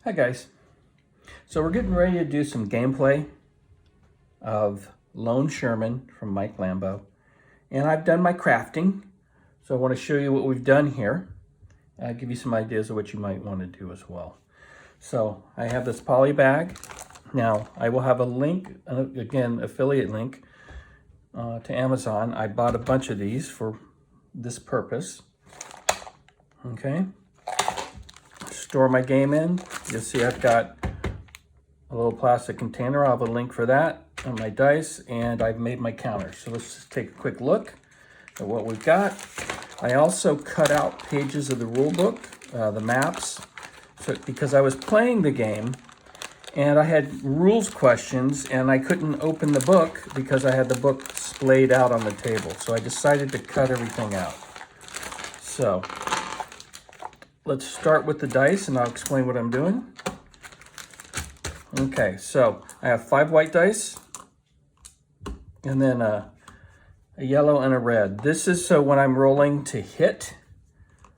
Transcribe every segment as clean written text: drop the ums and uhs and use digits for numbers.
Hi guys. So we're getting ready to do some gameplay of Lone Sherman from Mike Lambo. And I've done my crafting. So I want to show you what we've done here. Give you some ideas of what you might want to do as well. So I have this poly bag. Now I will have a link, again, affiliate link to Amazon. I bought a bunch of these for this purpose. Okay. Store my game in. You'll see I've got a little plastic container. I'll have a link for that and my dice, and I've made my counters. So let's just take a quick look at what we've got. I also cut out pages of the rule book, the maps, because I was playing the game and I had rules questions and I couldn't open the book because I had the book splayed out on the table. So I decided to cut everything out. So let's start with the dice and I'll explain what I'm doing. Okay, so I have 5 white dice and then a yellow and a red. This is so when I'm rolling to hit,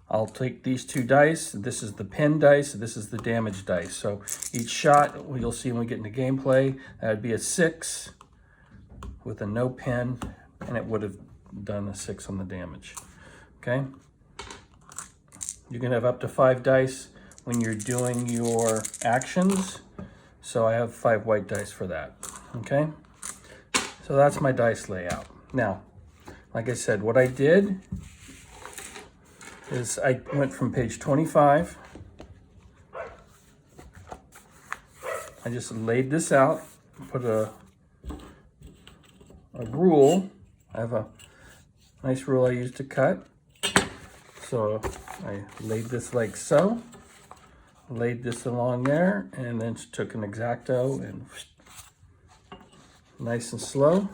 I'll take these 2 dice. This is the pin dice, this is the damage dice. So each shot, you'll see when we get into gameplay, that would be a 6 with a no pin, and it would have done a 6 on the damage. Okay? You can have up to 5 dice when you're doing your actions. So I have 5 white dice for that, okay? So that's my dice layout. Now, like I said, what I did is I went from page 25. I just laid this out, put a rule. I have a nice rule I use to cut. So I laid this like so, laid this along there, and then took an X-Acto and nice and slow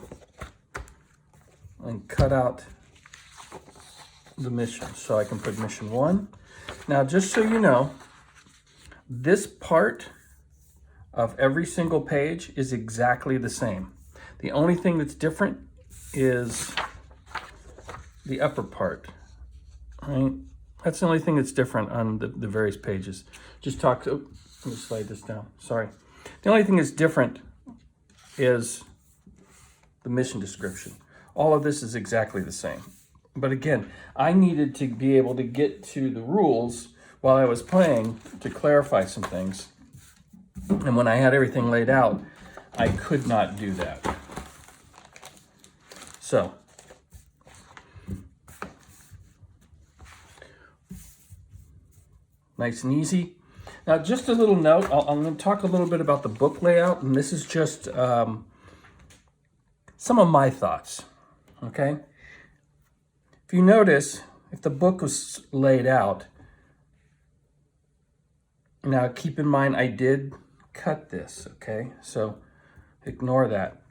and cut out the mission. So I can put mission 1. Now, just so you know, this part of every single page is exactly the same. The only thing that's different is the upper part. Right? That's the only thing that's different on the various pages. Just talk to, let me slide this down, sorry. The only thing that's different is the mission description. All of this is exactly the same. But again, I needed to be able to get to the rules while I was playing to clarify some things. And when I had everything laid out, I could not do that. So, nice and easy. Now, just a little note, I'm going to talk a little bit about the book layout, and this is just some of my thoughts, okay? If you notice, if the book was laid out, now keep in mind I did cut this, okay? So ignore that.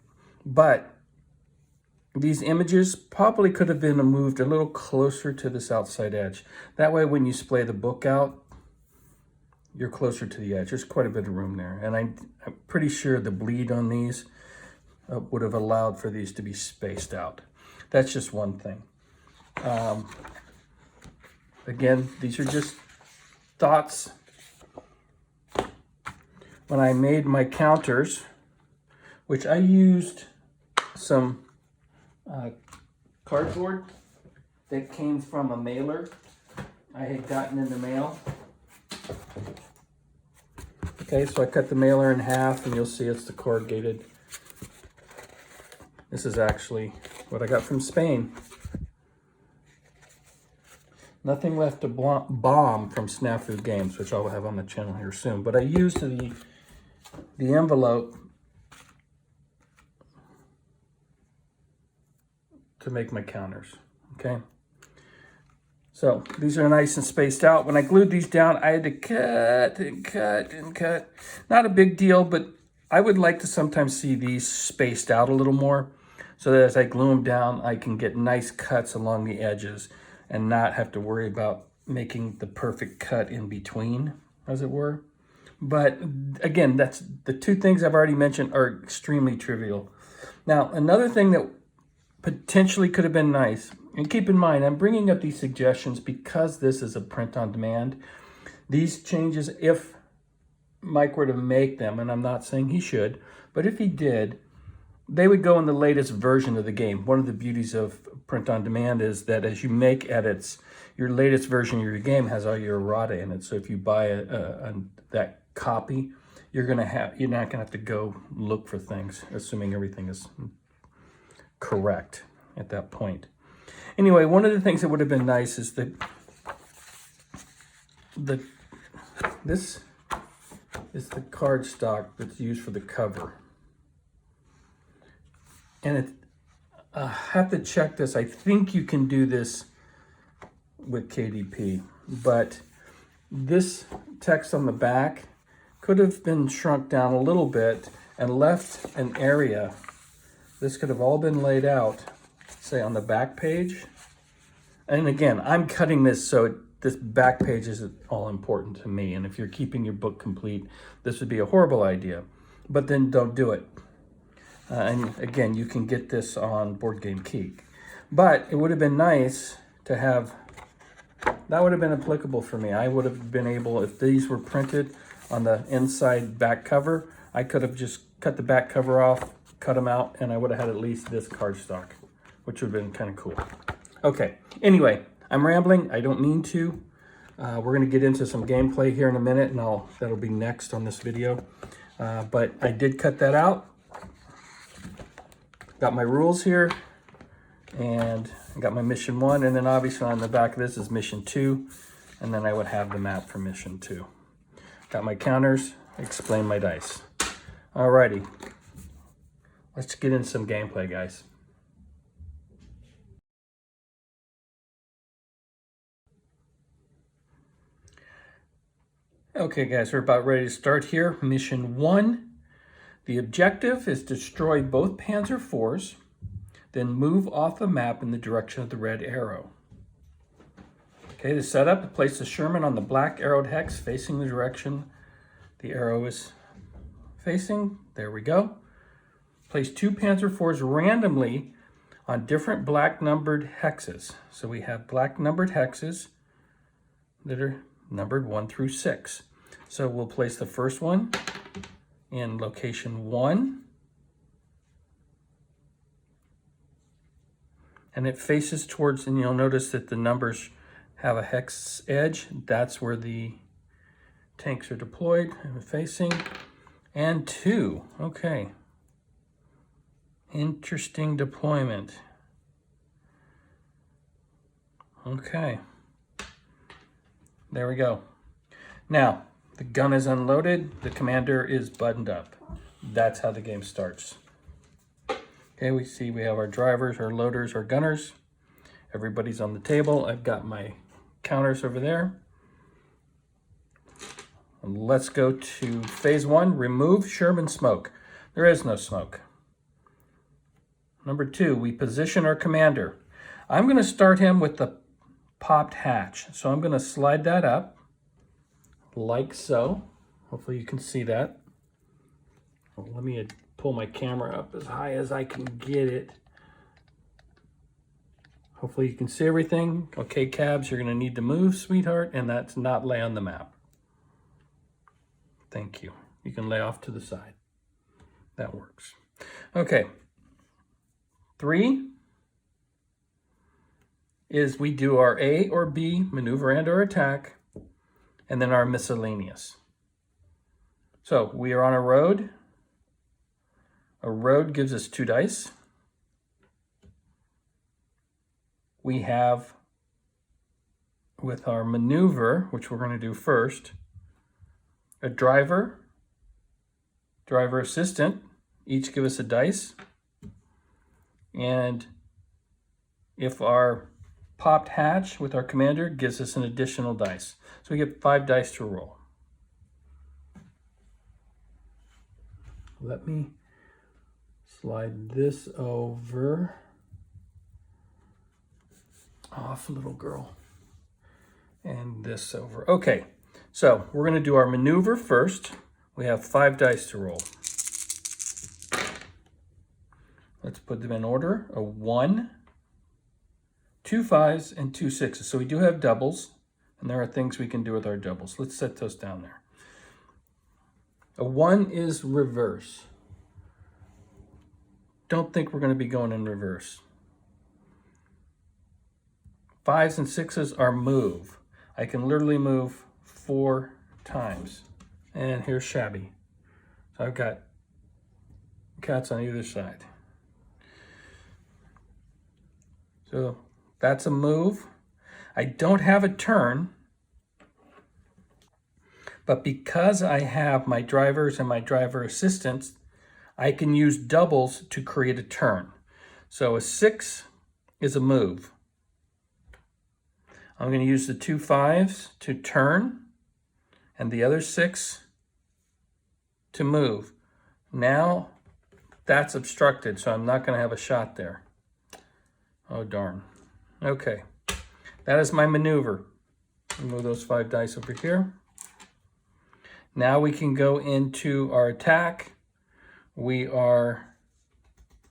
But these images probably could have been moved a little closer to this outside edge. That way when you splay the book out, you're closer to the edge. There's quite a bit of room there. And I'm pretty sure the bleed on these would have allowed for these to be spaced out. That's just one thing. Again, these are just thoughts. When I made my counters, which I used some cardboard that came from a mailer I had gotten in the mail. Okay, so I cut the mailer in half, and you'll see it's the corrugated. This is actually what I got from Spain. Nothing left to bomb from Snafu Games, which I'll have on the channel here soon. But I used the envelope to make my counters, okay? So these are nice and spaced out. When I glued these down, I had to cut and cut and cut. Not a big deal, but I would like to sometimes see these spaced out a little more so that as I glue them down, I can get nice cuts along the edges and not have to worry about making the perfect cut in between, as it were. But again, that's the 2 things I've already mentioned are extremely trivial. Now, another thing that potentially could have been nice, and keep in mind, I'm bringing up these suggestions because this is a print on demand. These changes, if Mike were to make them, and I'm not saying he should, but if he did, they would go in the latest version of the game. One of the beauties of print on demand is that as you make edits, your latest version of your game has all your errata in it. So if you buy that copy, you're not gonna have to go look for things, assuming everything is correct at that point. Anyway, one of the things that would have been nice is that this is the cardstock that's used for the cover. And I have to check this. I think you can do this with KDP, but this text on the back could have been shrunk down a little bit and left an area. This could have all been laid out, say on the back page. And again, I'm cutting this so this back page is all important to me. And if you're keeping your book complete, this would be a horrible idea, but then don't do it. And again, you can get this on Boardgame Geek. But it would have been nice to have, that would have been applicable for me. I would have been able, if these were printed on the inside back cover, I could have just cut the back cover off, cut them out, and I would have had at least this cardstock, which would have been kind of cool. Okay, anyway, I'm rambling. I don't mean to. We're gonna get into some gameplay here in a minute, and that'll be next on this video. But I did cut that out. Got my rules here, and I got my mission 1, and then obviously on the back of this is mission 2, and then I would have the map for mission 2. Got my counters, explain my dice. Alrighty, let's get into some gameplay, guys. Okay guys, we're about ready to start here. Mission 1. The objective is destroy both Panzer IVs, then move off the map in the direction of the red arrow. Okay, to set up, place the Sherman on the black arrowed hex facing the direction the arrow is facing. There we go. Place 2 Panzer IVs randomly on different black numbered hexes. So we have black numbered hexes that are numbered 1 through 6. So we'll place the first one in location 1, and it faces towards, and you'll notice that the numbers have a hex edge. That's where the tanks are deployed and facing. And 2, okay. Interesting deployment. Okay. There we go. Now, the gun is unloaded, the commander is buttoned up. That's how the game starts. Okay, we see we have our drivers, our loaders, our gunners. Everybody's on the table. I've got my counters over there. And let's go to phase 1, remove Sherman smoke. There is no smoke. Number 2, we position our commander. I'm gonna start him with the popped hatch. So I'm gonna slide that up. Like so. Hopefully you can see that. Well, let me pull my camera up as high as I can get it. Hopefully you can see everything. Okay, cabs, you're gonna need to move, sweetheart, and that's not lay on the map. Thank you. You can lay off to the side. That works. Okay. 3 is we do our A or B, maneuver and or attack, and then our miscellaneous. So we are on a road. A road gives us 2 dice. We have, with our maneuver, which we're going to do first, a driver, driver assistant, each give us a dice. And if our popped hatch with our commander gives us an additional dice. So we get 5 dice to roll. Let me slide this over. Off, little girl. And this over. Okay, so we're going to do our maneuver first. We have 5 dice to roll. Let's put them in order. A 1, 2 5s, and 2 6s. So we do have doubles, and there are things we can do with our doubles. Let's set those down there. A 1 is reverse. Don't think we're going to be going in reverse. 5s and 6s are move. I can literally move 4 times. And here's shabby. So I've got cats on either side. So that's a move. I don't have a turn, but because I have my drivers and my driver assistants, I can use doubles to create a turn. So a 6 is a move. I'm going to use the 2 5s to turn and the other 6 to move. Now that's obstructed, so I'm not going to have a shot there. Oh, darn. Okay, that is my maneuver. Move those 5 dice over here. Now we can go into our attack. We are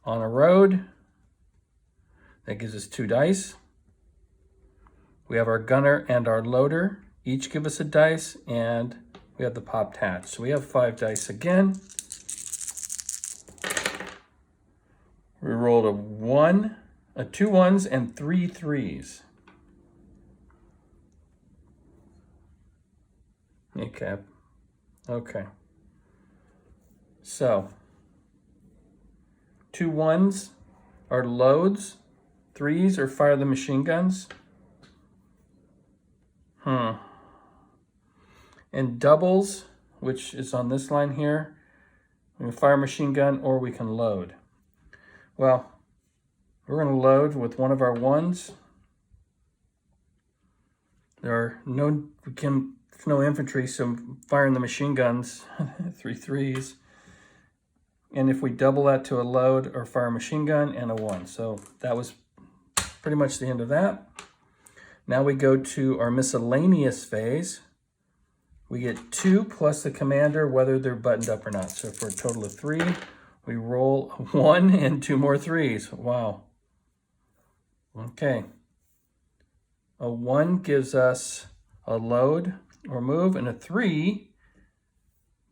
on a road. That gives us 2 dice. We have our gunner and our loader. Each give us a dice, and we have the popped hatch. So we have 5 dice again. We rolled a 1, 2 1s, and 3 3s. Okay. So 2 1s are loads. 3s are fire the machine guns. And doubles, which is on this line here, we can fire machine gun or we can load. Well, we're going to load with one of our 1s. There's no infantry, so I'm firing the machine guns, 3 3s. And if we double that to a load or fire a machine gun and a 1. So that was pretty much the end of that. Now we go to our miscellaneous phase. We get 2 plus the commander, whether they're buttoned up or not. So for a total of 3, we roll 1 and 2 more 3s. Wow. Okay. A 1 gives us a load or move, and a 3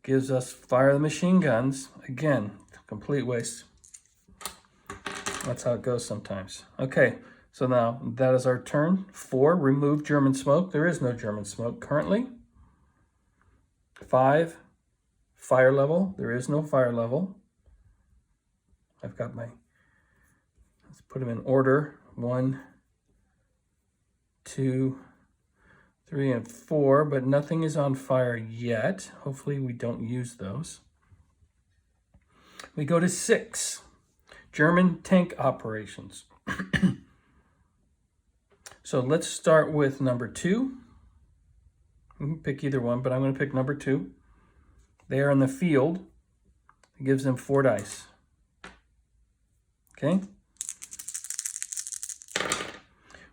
gives us fire the machine guns. Again, complete waste. That's how it goes sometimes. Okay, so now that is our turn. 4, remove German smoke. There is no German smoke currently. 5, fire level. There is no fire level. I've got let's put them in order. 1, 2, 3, and 4, but nothing is on fire yet. Hopefully we don't use those. We go to 6, German tank operations. So let's start with number 2. You can pick either one, but I'm going to pick number 2. They are in the field. It gives them 4 dice. Okay.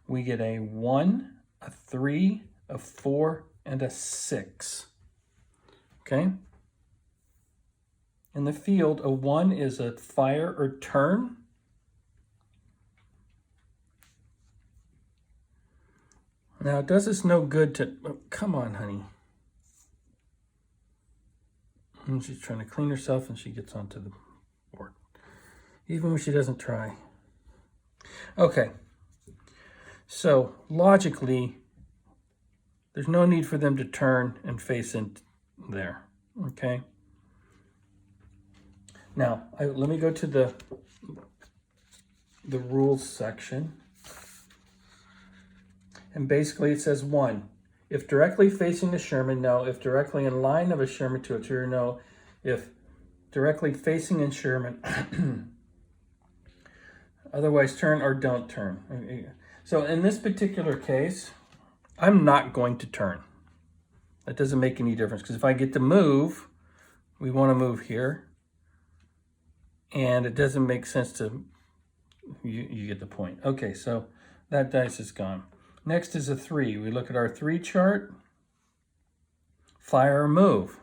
We get a 1, a 3, a 4, and a 6. Okay. In the field, a 1 is a fire or turn. Now, it does us no good to... Oh, come on, honey. And she's trying to clean herself and she gets onto the board. Even when she doesn't try. Okay. So, logically, there's no need for them to turn and face in there. Okay? Now, let me go to the rules section. And basically it says 1, if directly facing the Sherman, no. If directly in line of a Sherman to a trigger, no. If directly facing in Sherman, otherwise turn or don't turn. So in this particular case, I'm not going to turn. That doesn't make any difference because if I get to move, we want to move here. And it doesn't make sense to, you get the point. Okay, so that dice is gone. Next is a 3. We look at our 3 chart. Fire or move.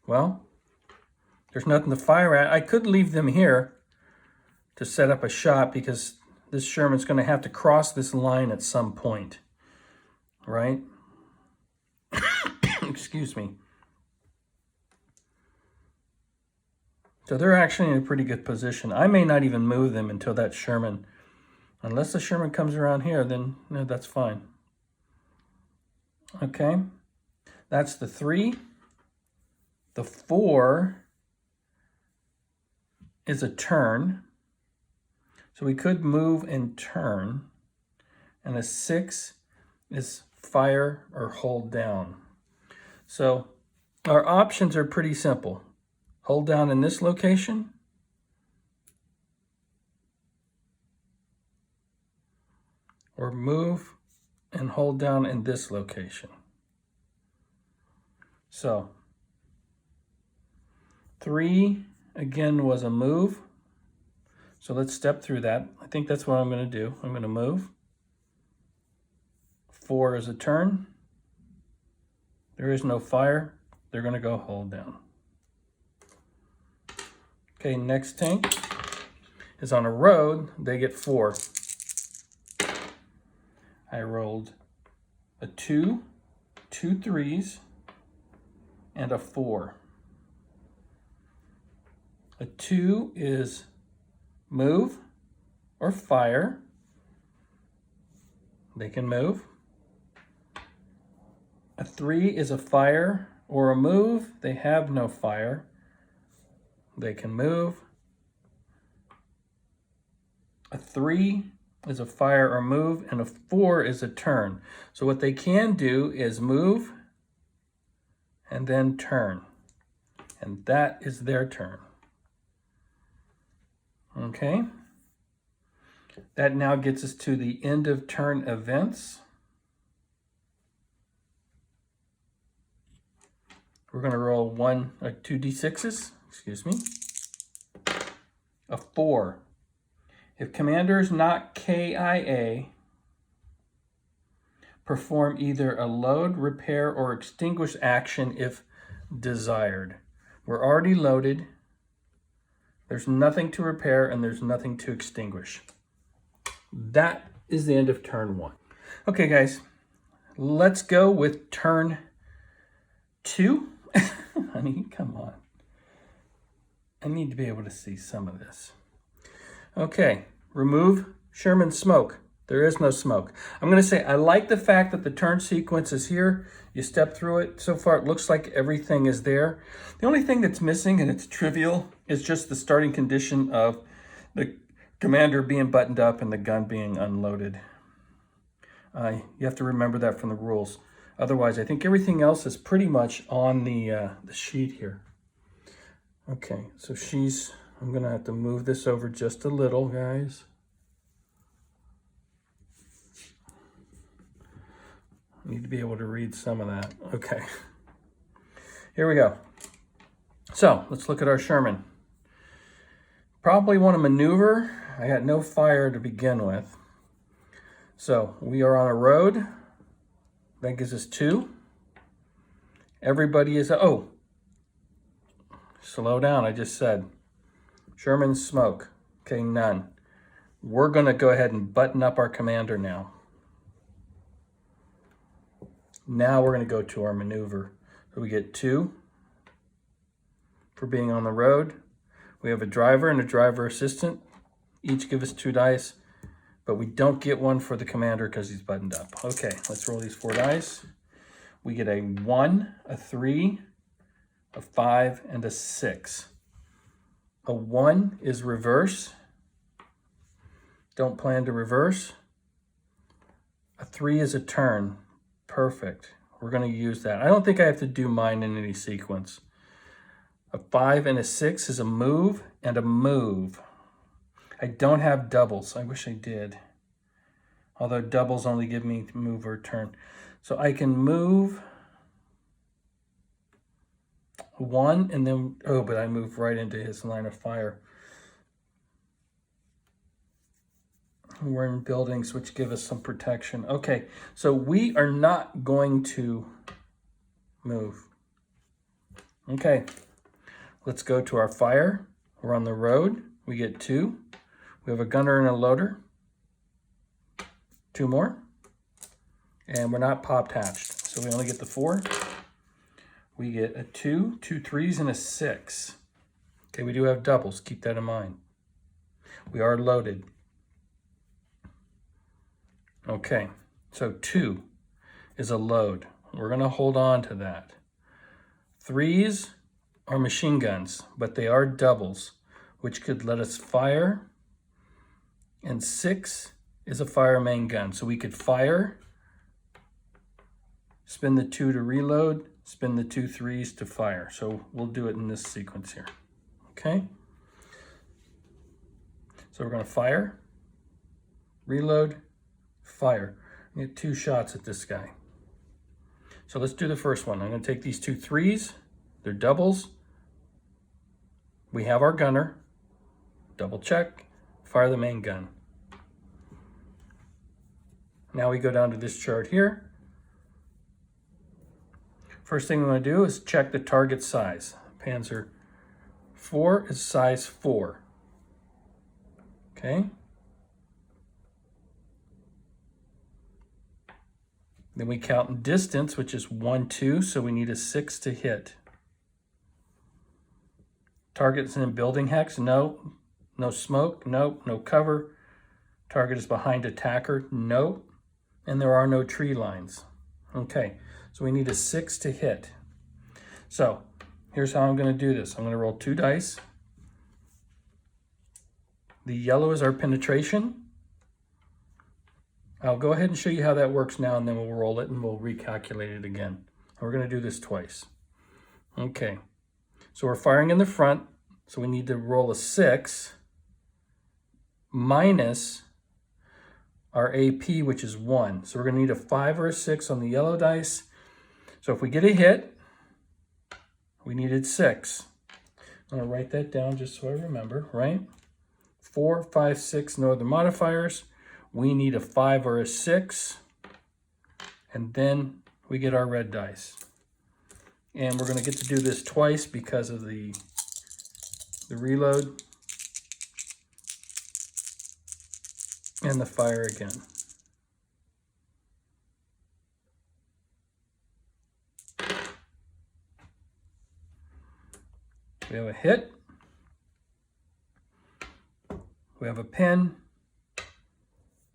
Well, there's nothing to fire at. I could leave them here to set up a shot because this Sherman's going to have to cross this line at some point. Right? Excuse me. So they're actually in a pretty good position. I may not even move them until that Sherman. Unless the Sherman comes around here, then no, that's fine. Okay, that's the 3. The 4 is a turn. So we could move and turn. And a 6 is fire or hold down. So our options are pretty simple. Hold down in this location. Or move and hold down in this location. So 3 again was a move. So let's step through that. I think that's what I'm going to do. I'm going to move. 4 is a turn. There is no fire. They're going to go hold down. Okay, next tank is on a road. They get 4. I rolled a 2, 2 3s, and a 4. A 2 is move or fire. They can move. A 3 is a fire or a move. They have no fire. They can move. A 3 is a fire or move, and a 4 is a turn. So what they can do is move and then turn. And that is their turn. Okay. That now gets us to the end of turn events. We're going to roll 2 d6s, excuse me. A 4. If commander is not KIA, perform either a load, repair, or extinguish action if desired. We're already loaded. There's nothing to repair and there's nothing to extinguish. That is the end of turn 1. Okay, guys, let's go with turn 2. Honey, come on. I need to be able to see some of this. Okay, remove Sherman smoke. There is no smoke. I'm going to say I like the fact that the turn sequence is here. You step through it. So far, it looks like everything is there. The only thing that's missing, and it's trivial, is just the starting condition of the commander being buttoned up and the gun being unloaded. You have to remember that from the rules. Otherwise, I think everything else is pretty much on the sheet here. Okay, so I'm going to have to move this over just a little, guys. I need to be able to read some of that. Okay, here we go. So let's look at our Sherman. Probably want to maneuver. I got no fire to begin with. So we are on a road. That gives us 2. Everybody is, oh, slow down, I just said. Sherman smoke, okay, none. We're gonna go ahead and button up our commander now. Now we're gonna go to our maneuver. So we get 2 for being on the road. We have a driver and a driver assistant. Each give us 2 dice. But we don't get 1 for the commander because he's buttoned up. Okay, let's roll these 4 dice. We get a 1, a 3, a 5, and a 6. A 1 is reverse. Don't plan to reverse. A 3 is a turn. Perfect. We're going to use that. I don't think I have to do mine in any sequence. A 5 and a 6 is a move and a move. I don't have doubles. I wish I did. Although doubles only give me move or turn. So I can move 1 and then, oh, but I move right into his line of fire. We're in buildings which give us some protection. Okay, so we are not going to move. Okay, let's go to our fire. We're on the road. We get 2. We have a gunner and a loader. 2 more. And we're not popped hatched. So we only get the 4. We get a 2, 2 3s, and a 6. Okay, we do have doubles. Keep that in mind. We are loaded. Okay, so 2 is a load. We're going to hold on to that. 3s are machine guns, but they are doubles, which could let us fire. And 6 is a fire main gun. So we could fire, spin the 2 to reload, spin the 2 3s to fire. So we'll do it in this sequence here. Okay? So we're going to fire, reload, fire. We get 2 shots at this guy. So let's do the first one. I'm going to take these 2 3s. They're doubles. We have our gunner. Double check. Fire the main gun. Now we go down to this chart here. First thing we want to do is check the target size. Panzer 4 is size 4. Okay. Then we count in distance, which is 1, 2, so we need a 6 to hit. Target's in building hex, no. No smoke, no. No cover. Target is behind attacker, no. And there are no tree lines. Okay, so we need a 6 to hit. So here's how I'm going to do this. I'm going to roll 2 dice. The yellow is our penetration. I'll go ahead and show you how that works now, and then we'll roll it and we'll recalculate it again. And we're going to do this twice. Okay, so we're firing in the front, so we need to roll a 6 minus our AP, which is 1. So we're going to need a 5 or a 6 on the yellow dice. So if we get a hit, we needed 6. I'm going to write that down just so I remember, right? 4, 5, 6, no other modifiers. We need a 5 or a 6, and then we get our red dice. And we're going to get to do this twice because of the reload and the fire again. We have a hit. We have a pin.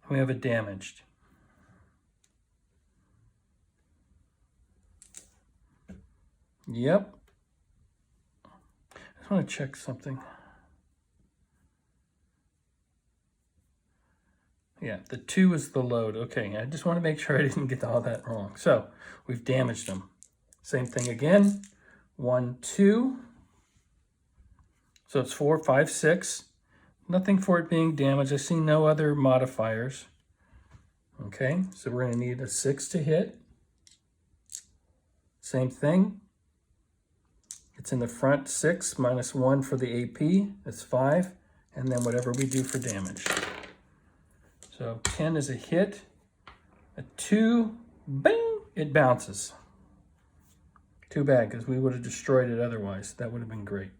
We have a damaged. Yep. I just want to check something. Yeah, the 2 is the load. Okay, I just want to make sure I didn't get all that wrong. So we've damaged them. Same thing again. 1, 2. So it's 4, 5, 6. Nothing for it being damaged. I see no other modifiers. Okay, so we're going to need a 6 to hit. Same thing. It's in the front, 6 minus 1 for the AP. That's 5. And then whatever we do for damage. So 10 is a hit. A 2, bing, it bounces. Too bad, because we would have destroyed it otherwise. That would have been great.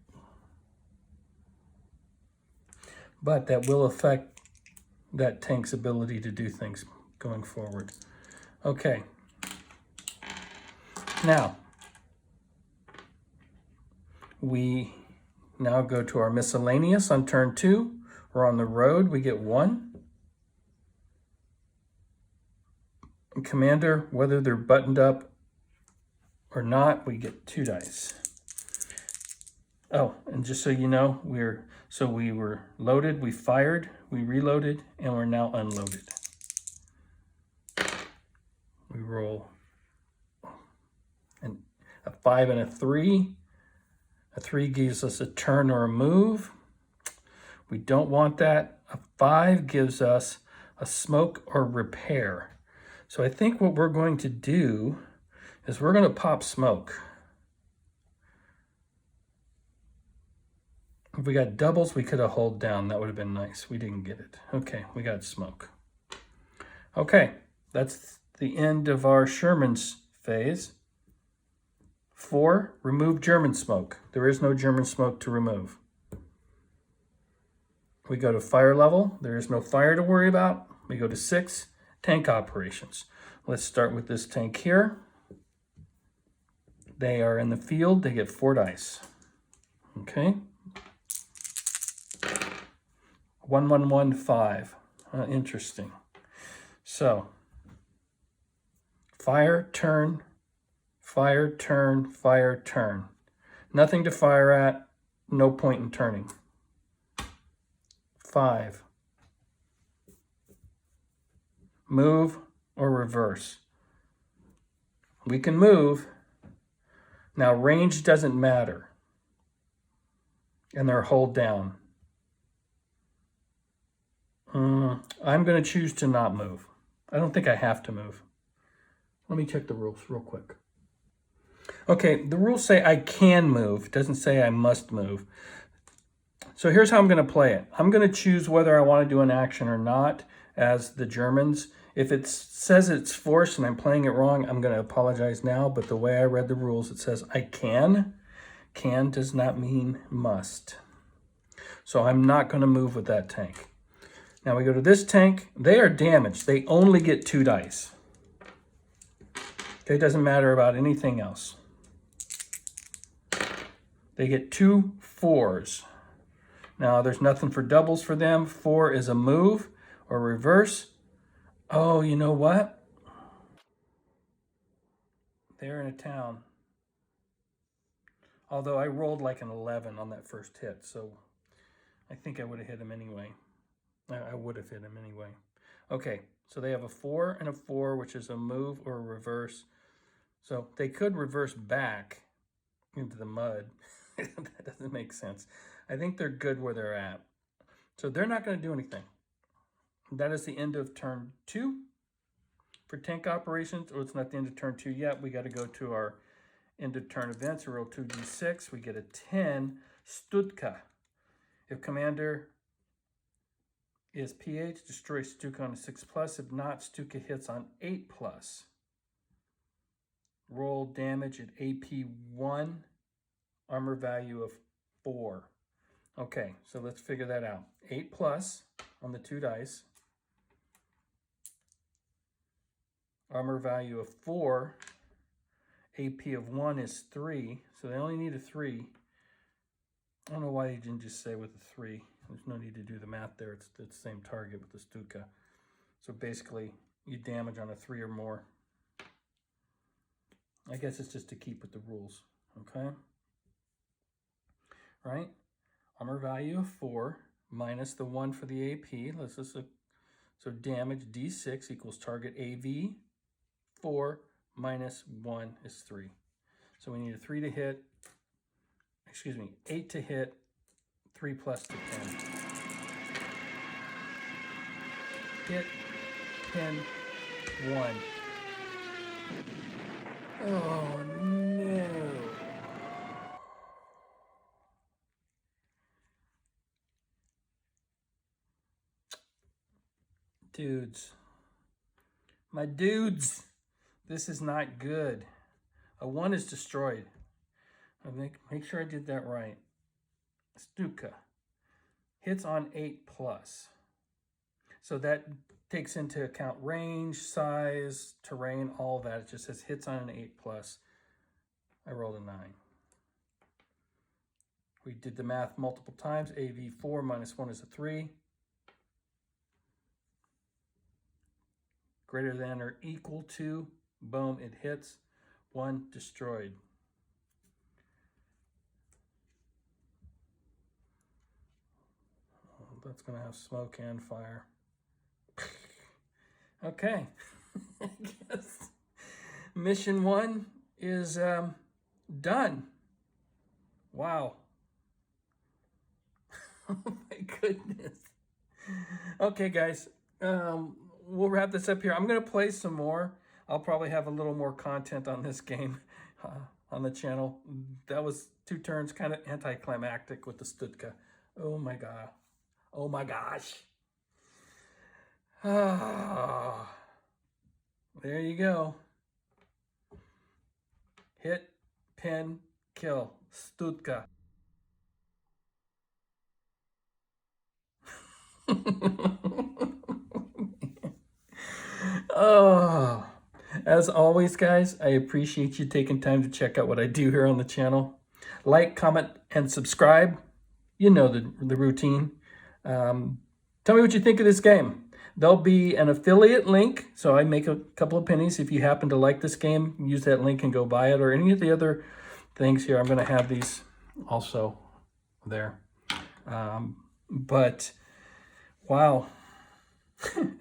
But that will affect that tank's ability to do things going forward. Okay. Now, we now go to our miscellaneous on turn 2. We're on the road. We get 1. And commander, whether they're buttoned up or not, we get 2 dice. Oh, and just so you know, we were loaded, we fired, we reloaded, and we're now unloaded. We roll a 5 and a 3. A 3 gives us a turn or a move. We don't want that. A 5 gives us a smoke or repair. So I think what we're going to do is we're going to pop smoke. If we got doubles, we could have held down. That would have been nice. We didn't get it. Okay, we got smoke. Okay, that's the end of our Sherman's phase. 4, remove German smoke. There is no German smoke to remove. We go to fire level. There is no fire to worry about. We go to 6, tank operations. Let's start with this tank here. They are in the field. They get 4 dice. Okay. 1115. Interesting. So, fire, turn, fire, turn, fire, turn. Nothing to fire at, no point in turning. 5. Move or reverse. We can move. Now, range doesn't matter. And they're hold down. I'm going to choose to not move. I don't think I have to move. Let me check the rules real quick. Okay, the rules say I can move. It doesn't say I must move. So here's how I'm going to play it. I'm going to choose whether I want to do an action or not as the Germans. If it says it's forced and I'm playing it wrong, I'm going to apologize now. But the way I read the rules, it says I can. Can does not mean must. So I'm not going to move with that tank. Now we go to this tank. They are damaged. They only get 2 dice. Okay, it doesn't matter about anything else. They get 2 4s. Now there's nothing for doubles for them. 4 is a move or reverse. Oh, you know what? They're in a town. Although I rolled like an 11 on that first hit, so I think I would have hit him anyway. I would have hit him anyway. Okay, so they have a 4 and a 4, which is a move or a reverse. So they could reverse back into the mud. That doesn't make sense. I think they're good where they're at. So they're not going to do anything. That is the end of turn 2 for tank operations. Oh, it's not the end of turn 2 yet. We got to go to our end of turn events. We roll 2d6. We get a 10. Stutka. If commander is PH, destroy Stuka on a 6+. If not, Stuka hits on 8+. Roll damage at AP 1. Armor value of 4. Okay, so let's figure that out. 8+ on the 2 dice. Armor value of 4. AP of 1 is 3. So they only need a 3. I don't know why he didn't just say with a 3. There's no need to do the math there. It's the same target with the Stuka. So basically, you damage on a 3 or more. I guess it's just to keep with the rules, okay? Right? Armor value of 4 minus the 1 for the AP. Let's just so damage D6 equals target AV. 4 minus 1 is 3. So we need a 3 to hit. Excuse me, 8 to hit. 3 plus to 10. Hit, 10, 1. Oh no. Dudes. My dudes. This is not good. A 1 is destroyed. Make sure I did that right. Stuka hits on 8+. So that takes into account range, size, terrain, all that. It just says hits on an 8+. I rolled a 9. We did the math multiple times. AV 4 minus 1 is a 3. Greater than or equal to, boom, it hits. 1 destroyed. That's going to have smoke and fire. Okay. I guess mission 1 is done. Wow. Oh my goodness. Okay, guys. We'll wrap this up here. I'm going to play some more. I'll probably have a little more content on this game on the channel. That was 2 turns, kind of anticlimactic with the Stutka. Oh my God. Oh my gosh. Ah, there you go. Hit, pin, kill. Stutka. Oh, as always, guys, I appreciate you taking time to check out what I do here on the channel. Like, comment, and subscribe. You know the routine. Tell me what you think of this game. There'll be an affiliate link, so I make a couple of pennies. If you happen to like this game, use that link and go buy it, or any of the other things here. I'm going to have these also there. But wow.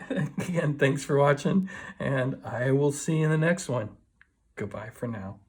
Again, thanks for watching, and I will see you in the next one. Goodbye for now.